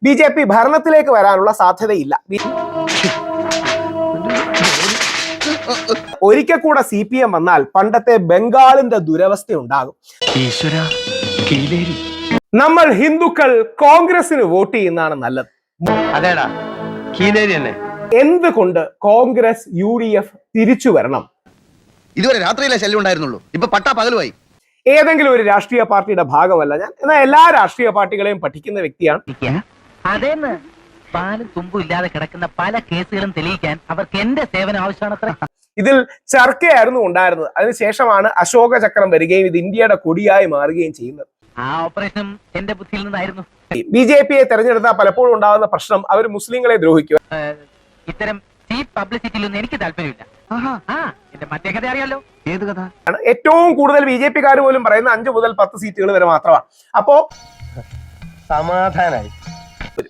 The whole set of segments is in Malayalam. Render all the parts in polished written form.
BJP ഭരണത്തിലേക്ക് വരാനുള്ള സാധ്യതയില്ല. ഒരിക്കൽ കൂടെ CPM വന്നാൽ പണ്ടത്തെ ബംഗാളിന്റെ ദുരവസ്ഥ ഉണ്ടാകും. നമ്മൾ ഹിന്ദുക്കൾ കോൺഗ്രസിന് വോട്ട് ചെയ്യുന്നതാണ് നല്ലത്. അതേടാ, എന്തുകൊണ്ട് കോൺഗ്രസ് UDF തിരിച്ചു വരണം? ഇതുവരെ രാത്രിയിലെ ശല്യം ഉണ്ടായിരുന്നുള്ളൂ, ഇപ്പൊ പട്ടാ പകലുമായി. ഏതെങ്കിലും ഒരു രാഷ്ട്രീയ പാർട്ടിയുടെ ഭാഗമല്ല ഞാൻ, എന്നാൽ എല്ലാ രാഷ്ട്രീയ പാർട്ടികളെയും പഠിക്കുന്ന വ്യക്തിയാണ്. അതേന്ന് പാലും തുമ്പും ഇല്ലാതെ കിടക്കുന്ന പല കേസുകളും തെളിയിക്കാൻ അവർക്ക് എന്റെ സേവനം ആവശ്യമാണത്ര. ഇതിൽ ചർക്കയായിരുന്നു ഉണ്ടായിരുന്നത്. അതിനുശേഷമാണ് അശോക ചക്രം വരികയും ഇത് ഇന്ത്യയുടെ കൊടിയായി മാറുകയും ചെയ്യുന്നത്. ആ ഓപ്പറേഷൻ എന്റെ ബുദ്ധിയിൽ നിന്നായിരുന്നു. BJPയെ തെരഞ്ഞെടുത്താൽ പലപ്പോഴും ഉണ്ടാകുന്ന പ്രശ്നം അവർ മുസ്ലിങ്ങളെ ദ്രോഹിക്കുക. ഇത്തരം ചീപ്പ് പബ്ലിസിറ്റിയിലൊന്നും എനിക്ക് താല്പര്യമില്ല. എന്റെ മറ്റേ കഥ അറിയാലോ. ഏത് കഥ? ഏറ്റവും കൂടുതൽ BJPക്കാർ പോലും പറയുന്ന 5 മുതൽ 10 സീറ്റുകൾ വരെ മാത്രമാണ്. അപ്പോ സമാധാനായി.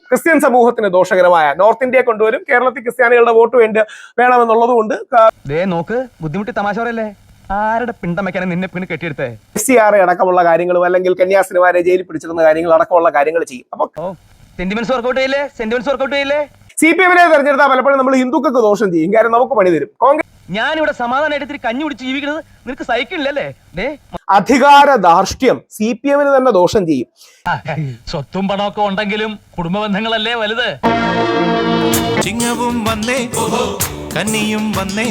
ക്രിസ്ത്യൻ സമൂഹത്തിന് ദോഷകരമായ നോർത്ത് ഇന്ത്യയെ കൊണ്ടുവരും. കേരളത്തിൽ ക്രിസ്ത്യാനികളുടെ വോട്ട് വേണമെന്നുള്ളത് കൊണ്ട് നോക്ക്, ബുദ്ധിമുട്ടി തമാശ പറയല്ലേ. ആരുടെ പിണ്ടമയ്ക്കാണ് നിന്നെ പിന്നെ കെട്ടിയെടുത്തേ? SCR അടക്കമുള്ള കാര്യങ്ങളും അല്ലെങ്കിൽ കന്യാസ്ത്രീമാരെ ജയിലിൽ പിടിച്ചിരുന്ന കാര്യങ്ങൾ അടക്കമുള്ള കാര്യങ്ങൾ ചെയ്യും. അപ്പൊ സെന്റിമെന്റ്സ് വർക്കൗട്ട് ചെയ്യില്ലേ? CPMനെ തെരഞ്ഞെടുത്താൽ പലപ്പോഴും നമ്മൾ ഹിന്ദുക്കൾക്ക് ദോഷം ചെയ്യും. കാര്യം നമുക്ക് പണി തരും. കോൺഗ്രസ് ഞാനിവിടെ സമാധാനമായിട്ട് കഞ്ഞി കുടിച്ച് ജീവിക്കുന്നത് നിനക്ക് സഹിക്കില്ലല്ലേ? അധികാര ധാർഷ്ട്യം CPMന് തന്നെ ദോഷം ചെയ്യും. സ്വത്തും പണമൊക്കെ ഉണ്ടെങ്കിലും കുടുംബ ബന്ധങ്ങളല്ലേ വലുത്. ചിങ്ങവും വന്നേ, കന്നിയും വന്നേ,